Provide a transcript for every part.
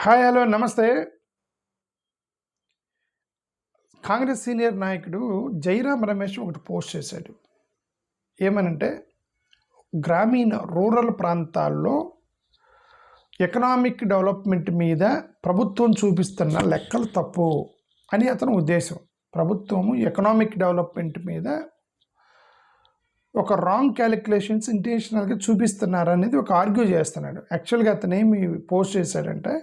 Hi hello నమస్తే. Congress senior నాయకుడు జైరాం రమేష్ ఒకటి పోస్ట్ చేశాడు. ఏమనంటే గ్రామీణ రూరల్ ప్రాంతాల్లో ఎకనామిక్ డెవలప్మెంట్ మీద ప్రభుత్వం చూపిస్తున్న లెక్కలు తప్పు అని అతని ఉద్దేశం. ప్రభుత్వము ఎకనామిక్ డెవలప్మెంట్ మీద ఒక రాంగ్ క్యాలిక్యులేషన్స్ ఇంటెన్షనల్గా చూపిస్తున్నారు అనేది ఒక ఆర్గ్యూ చేస్తున్నాడు. యాక్చువల్గా అతను ఏమి పోస్ట్ చేశాడంటే,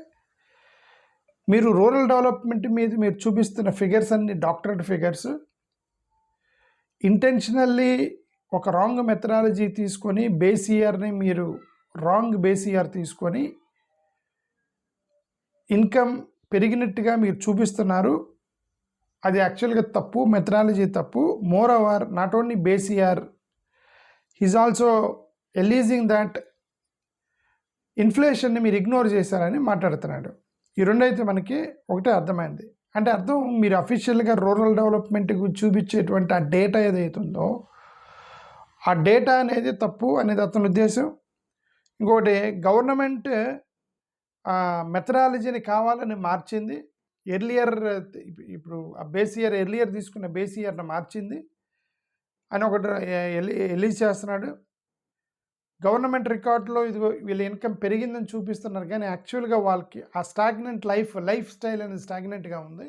మీరు రూరల్ డెవలప్మెంట్ మీద మీరు చూపిస్తున్న ఫిగర్స్ అన్ని డాక్టరేట్ ఫిగర్స్ ఇంటెన్షనల్లీ ఒక రాంగ్ మెథడాలజీ తీసుకొని బేస్ ఇయర్ని మీరు రాంగ్ బేస్ ఇయర్ తీసుకొని ఇన్కమ్ పెరిగినట్టుగా మీరు చూపిస్తున్నారు. అది యాక్చువల్గా తప్పు, మెథడాలజీ తప్పు. Moreover not only base year, he's also alleging that ఇన్ఫ్లేషన్ని మీరు ఇగ్నోర్ చేశారని మాట్లాడుతున్నాడు. ఈ రెండైతే మనకి ఒకటే అర్థమైంది. అంటే అర్థం, మీరు అఫీషియల్గా రూరల్ డెవలప్మెంట్కి చూపించేటువంటి ఆ డేటా ఏదైతుందో ఆ డేటా అనేది తప్పు అనేది అతని ఉద్దేశం. ఇంకోటి, గవర్నమెంట్ మెథడాలజీని కావాలని మార్చింది. ఎర్లియర్, ఇప్పుడు ఆ బేస్ ఇయర్ ఎర్లియర్ తీసుకున్న బేస్ ఇయర్ని మార్చింది అని ఒకటి రిలీజ్ చేస్తున్నాడు. గవర్నమెంట్ రికార్డులో ఇదిగో వీళ్ళ ఇన్కమ్ పెరిగిందని చూపిస్తున్నారు, కానీ యాక్చువల్గా వాళ్ళకి ఆ స్టాగ్నెంట్ లైఫ్ స్టైల్ అనేది స్టాగ్నెంట్గా ఉంది.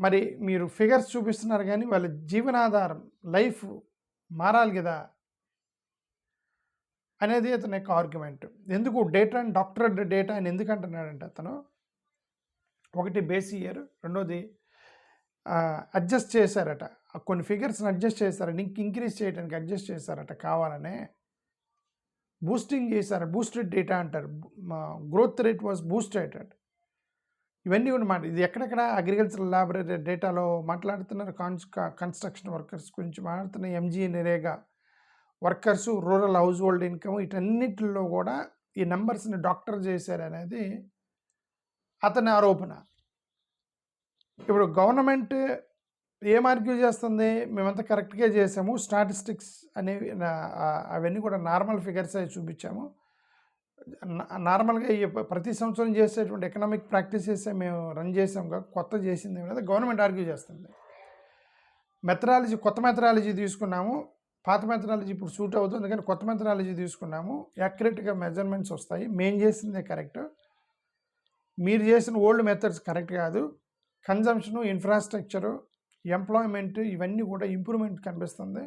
మరి మీరు ఫిగర్స్ చూపిస్తున్నారు కానీ వాళ్ళ జీవనాధారం లైఫ్ మారాలి కదా అనేది అతని యొక్క ఆర్గ్యుమెంట్. ఎందుకు డేటా అండ్ డాక్టరేట్ డేటా అని ఎందుకు అంటున్నాడంటే, అతను ఒకటి బేస్ ఇయర్, రెండోది అడ్జస్ట్ చేశారట, కొన్ని ఫిగర్స్ని అడ్జస్ట్ చేశారట, ఇంక్రీజ్ చేయడానికి అడ్జస్ట్ చేశారట కావాలనే, బూస్టింగ్ చేశారు. బూస్టెడ్ డేటా అంటారు, గ్రోత్ రేట్ వాజ్ బూస్టెడ్. ఇవన్నీ కూడా ఇది ఎక్కడెక్కడ అగ్రికల్చరల్ ల్యాబొరేటరీ డేటాలో మాట్లాడుతున్నారు. కన్స్ట్రక్షన్ వర్కర్స్ గురించి మాట్లాడుతున్నారు, MG NREGA workers, rural house hold income, వీటన్నిటిలో కూడా ఈ నెంబర్స్ని డాక్టర్ చేశారనేది అతని ఆరోపణ. ఇప్పుడు గవర్నమెంట్ ఏం ఆర్గ్యూ చేస్తుంది, మేమంతా కరెక్ట్గా చేసాము, స్టాటిస్టిక్స్ అనేవి అవన్నీ కూడా నార్మల్ ఫిగర్స్ అవి చూపించాము, నార్మల్గా ప్రతి సంవత్సరం చేసేటువంటి ఎకనామిక్ ప్రాక్టీసెస్ మేము రన్ చేసాం, కొత్త చేసింది అనేది గవర్నమెంట్ ఆర్గ్యూ చేస్తుంది. మెథడాలజీ, కొత్త మెథడాలజీ తీసుకున్నాము, పాత మెథడాలజీ ఇప్పుడు సూట్ అవుతుంది కానీ కొత్త మెథడాలజీ తీసుకున్నాము, యాక్యురేట్గా మెజర్మెంట్స్ వస్తాయి, మేము చేసిందే కరెక్ట్, మీరు చేసిన ఓల్డ్ మెథడ్స్ కరెక్ట్ కాదు, కన్జంప్షను, ఇన్ఫ్రాస్ట్రక్చరు, ఎంప్లాయ్మెంట్ ఇవన్నీ కూడా ఇంప్రూవ్మెంట్ కనిపిస్తుంది.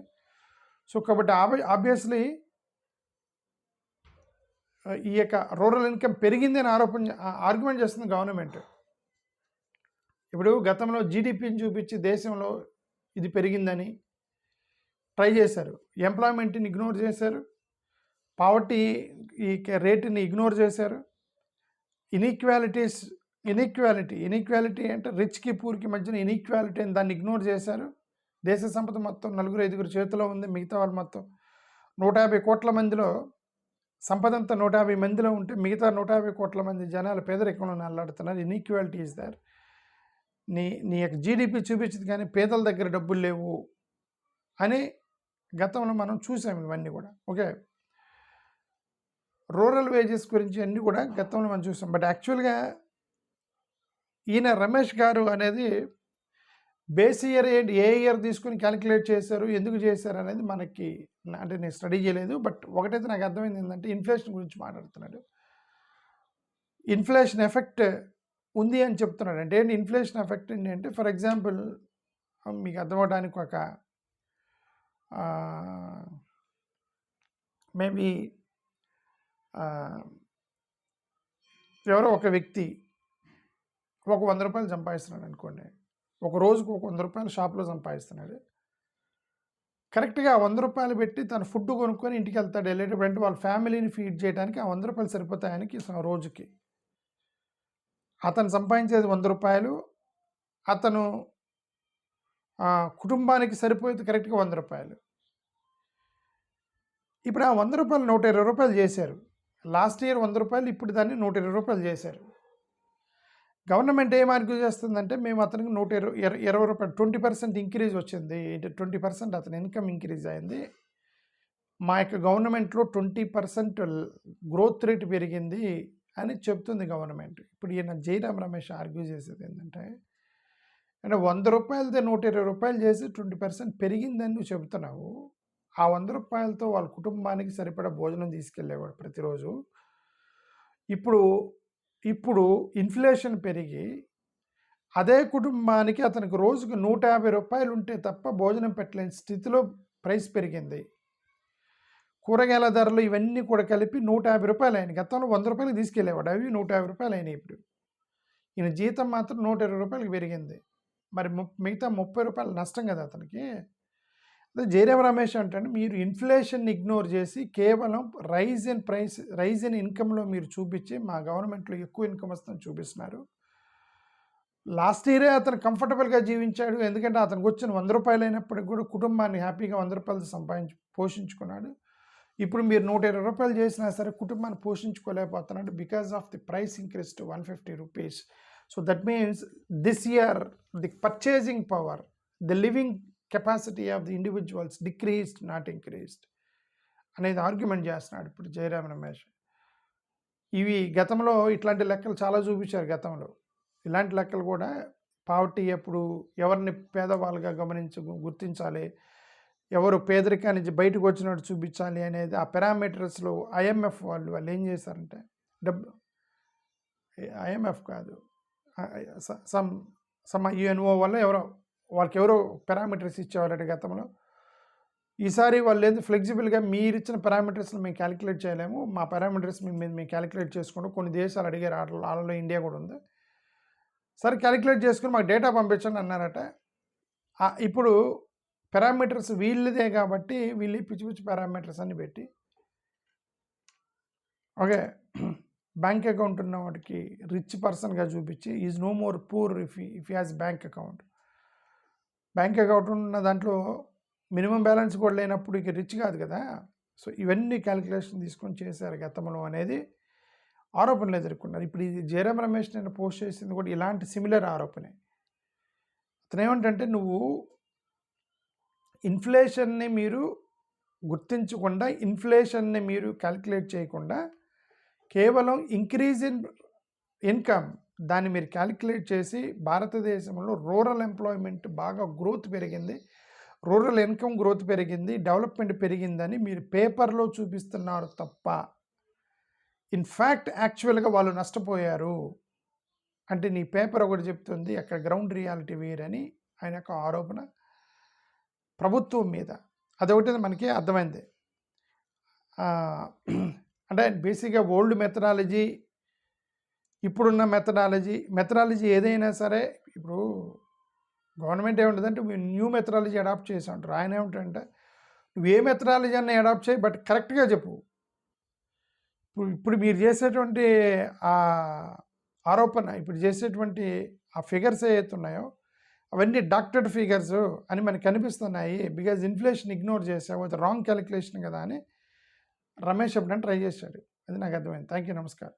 సో కాబట్టి ఆబ్వియస్లీ ఈ యొక్క రూరల్ ఇన్కమ్ పెరిగింది అని ఆర్గ్యుమెంట్ చేస్తుంది గవర్నమెంట్. ఇప్పుడు గతంలో జీడిపిని చూపించి దేశంలో ఇది పెరిగిందని ట్రై చేశారు, ఎంప్లాయ్మెంట్ని ఇగ్నోర్ చేశారు, పావర్టీ ఈ రేటుని ఇగ్నోర్ చేశారు, ఇన్ఈక్వాలిటీ అంటే రిచ్కి పూర్కి మధ్యన ఇన్ఈక్వాలిటీ అని దాన్ని ఇగ్నోర్ చేశారు. దేశ సంపద మొత్తం 4-5 చేతిలో ఉంది, మిగతా వాళ్ళు మొత్తం 150 కోట్ల మందిలో సంపద అంతా 150 మందిలో ఉంటే మిగతా 150 కోట్ల మంది జనాలు పేదరికంలో నల్లాడుతున్నారు. Inequality is there. నీ యొక్క జీడిపి చూపించింది కానీ పేదల దగ్గర డబ్బులు లేవు అని గతంలో మనం చూసాం. ఇవన్నీ కూడా ఓకే, రూరల్ వేజెస్ గురించి అన్నీ కూడా గతంలో మనం చూసాం. బట్ యాక్చువల్గా ఈయన రమేష్ గారు అనేది బేస్ ఇయర్ ఏంటి, ఏ ఇయర్ తీసుకుని క్యాలిక్యులేట్ చేశారు, ఎందుకు చేశారు అనేది మనకి, అంటే నేను స్టడీ చేయలేదు. బట్ ఒకటైతే నాకు అర్థమైంది ఏంటంటే, ఇన్ఫ్లేషన్ గురించి మాట్లాడుతున్నాడు. ఇన్ఫ్లేషన్ ఎఫెక్ట్ ఉంది అని చెప్తున్నాడు. అంటే ఏంటి ఇన్ఫ్లేషన్ ఎఫెక్ట్ ఏంటంటే, ఫర్ ఎగ్జాంపుల్ మీకు అర్థమవడానికి ఒక మేబీ ఎవరో ఒక వ్యక్తి ఒక 100 రూపాయలు సంపాదిస్తున్నాడు అనుకోండి, ఒక రోజుకు ఒక 100 రూపాయలు షాప్లో సంపాదిస్తున్నాడు. కరెక్ట్గా 100 రూపాయలు పెట్టి తను ఫుడ్ కొనుక్కొని ఇంటికి వెళ్తాడు. వెళ్ళేటప్పుడు అంటే వాళ్ళ ఫ్యామిలీని ఫీడ్ చేయడానికి ఆ 100 రూపాయలు సరిపోతాయి ఆయనకి రోజుకి. అతను సంపాదించేది 100 రూపాయలు, అతను కుటుంబానికి సరిపోయేది కరెక్ట్గా 100 రూపాయలు. ఇప్పుడు ఆ 100 రూపాయలు 120 రూపాయలు చేశారు. లాస్ట్ ఇయర్ 100 రూపాయలు, ఇప్పుడు దాన్ని 120 రూపాయలు చేశారు. గవర్నమెంట్ ఏం ఆర్గ్యూ చేస్తుందంటే, మేము అతనికి 120 రూపాయలు 20% ఇంక్రీజ్ వచ్చింది, 20% అతని ఇన్కమ్ ఇంక్రీజ్ అయింది, మా యొక్క గవర్నమెంట్లో 20% గ్రోత్ రేట్ పెరిగింది అని చెప్తుంది గవర్నమెంట్. ఇప్పుడు ఈయన జైరామ్ రమేష్ ఆర్గ్యూ చేసేది ఏంటంటే, అంటే రూ. 100దే రూ. 120 చేసి 20% పెరిగిందని నువ్వు చెబుతున్నావు. ఆ రూ. 100తో వాళ్ళ కుటుంబానికి సరిపడా భోజనం తీసుకెళ్ళేవాడు ప్రతిరోజు. ఇప్పుడు ఇన్ఫ్లేషన్ పెరిగి అదే కుటుంబానికి అతనికి రోజుకి రూ. 150 ఉంటే తప్ప భోజనం పెట్టలేని స్థితిలో ప్రైస్ పెరిగింది. కూరగాయల ధరలు ఇవన్నీ కూడా కలిపి రూ. 150 అయినాయి. గతంలో రూ. 100 తీసుకెళ్ళేవాడు, అవి రూ. 150 అయినాయి. ఇప్పుడు ఈయన జీతం మాత్రం రూ. 120 పెరిగింది. మరి మిగతా రూ. 30 నష్టం కదా అతనికి. అదే జయరామ్ రమేష్ అంటే మీరు ఇన్ఫ్లేషన్ ఇగ్నోర్ చేసి కేవలం రైజ్ ఇన్ ఇన్కమ్లో మీరు చూపించి మా గవర్నమెంట్లో ఎక్కువ ఇన్కమ్ వస్తుందని చూపిస్తున్నారు. లాస్ట్ ఇయరే అతను కంఫర్టబుల్గా జీవించాడు. ఎందుకంటే అతనికి వచ్చిన రూ. 100 అయినప్పటికి కూడా కుటుంబాన్ని హ్యాపీగా రూ. 100 పోషించుకున్నాడు. ఇప్పుడు మీరు రూ. 120 చేసినా సరే కుటుంబాన్ని పోషించుకోలేకపోతున్నాడు because of the price increase to ₹150. So that means this year the purchasing power, the living capacity of the individuals decreased, not increased అనేది ఆర్గ్యుమెంట్ చేస్తున్నాడు ఇప్పుడు జయరామ్ రమేష్. ఇవి గతంలో ఇట్లాంటి లెక్కలు చాలా చూపించారు. గతంలో ఇలాంటి లెక్కలు కూడా పావర్టీ ఎప్పుడు ఎవరిని పేదవాళ్ళుగా గుర్తించాలి, ఎవరు పేదరికాన్ని నుంచి బయటకు వచ్చినట్టు చూపించాలి అనేది ఆ పారామీటర్స్లో IMF వాళ్ళు ఏం చేశారంటే, IMF కాదు, సమ్ UNO వల్ల వాళ్ళకి ఎవరో పారామీటర్స్ ఇచ్చేవాళ్ళట గతంలో. ఈసారి వాళ్ళు ఏంది ఫ్లెక్సిబుల్గా మీరు ఇచ్చిన పారామీటర్స్ని మేము క్యాలిక్యులేట్ చేయలేము, మా పారామీటర్స్ మేము క్యాలిక్యులేట్ చేసుకుంటాం. కొన్ని దేశాలు అడిగారు, వాళ్ళలో ఇండియా కూడా ఉంది. సరే క్యాలిక్యులేట్ చేసుకుని మాకు డేటా పంపించండి అన్నారట. ఇప్పుడు పారామీటర్స్ వీళ్ళదే కాబట్టి వీళ్ళు పిచ్చి పిచ్చి పారామీటర్స్ అన్ని పెట్టి, ఓకే, బ్యాంక్ అకౌంట్ ఉన్న వాటికి రిచ్ పర్సన్గా చూపించి is no more poor if has bank account. Bank account ఉన్న దాంట్లో మినిమం బ్యాలెన్స్ కూడా లేనప్పుడు ఇక రిచ్ కాదు కదా. సో ఇవన్నీ క్యాలిక్యులేషన్ తీసుకొని చేశారు గతంలో అనేది ఆరోపణలు ఎదుర్కొన్నారు. ఇప్పుడు ఇది జయరామ్ రమేష్ నేను పోస్ట్ చేసింది కూడా ఇలాంటి సిమిలర్ ఆరోపణే. అతను ఏమంటే, నువ్వు ఇన్ఫ్లేషన్ని మీరు గుర్తించకుండా, ఇన్ఫ్లేషన్ని మీరు క్యాలిక్యులేట్ చేయకుండా, కేవలం ఇంక్రీజ్ ఇన్ ఇన్కమ్ దాన్ని మీరు క్యాలిక్యులేట్ చేసి భారతదేశంలో రూరల్ ఎంప్లాయ్మెంట్ బాగా గ్రోత్ పెరిగింది, రూరల్ ఇన్కమ్ గ్రోత్ పెరిగింది, డెవలప్మెంట్ పెరిగిందని మీరు పేపర్లో చూపిస్తున్నారు తప్ప ఇన్ఫ్యాక్ట్ యాక్చువల్గా వాళ్ళు నష్టపోయారు అంటే నీ పేపర్ ఒకటి చెప్తుంది, అక్కడ గ్రౌండ్ రియాలిటీ వేరని ఆయన యొక్క ఆరోపణ ప్రభుత్వం మీద. అదొకటి మనకి అర్థమైంది. అంటే బేసిక్గా ఓల్డ్ మెథడాలజీ, ఇప్పుడున్న మెథడాలజీ ఏదైనా సరే, ఇప్పుడు గవర్నమెంట్ ఏముంటుందంటే న్యూ మెథడాలజీ అడాప్ట్ చేసి ఉంటారు. ఆయన ఏమిటంటే నువ్వు ఏ మెథడాలజీ అన్న అడాప్ట్ చేయి, బట్ కరెక్ట్గా చెప్పు. ఇప్పుడు మీరు చేసేటువంటి ఆ ఆరోపణ, ఇప్పుడు చేసేటువంటి ఆ ఫిగర్స్ ఏవైతే ఉన్నాయో అవన్నీ డాక్టర్డ్ ఫిగర్స్ అని మనకు కనిపిస్తున్నాయి. బికాజ్ ఇన్ఫ్లేషన్ ఇగ్నోర్ చేసావు, అది రాంగ్ క్యాలిక్యులేషన్ కదా అని రమేష్ చెప్పడానికి ట్రై చేశాడు. అది నాకు అర్థమైంది. థ్యాంక్ యూ, నమస్కారం.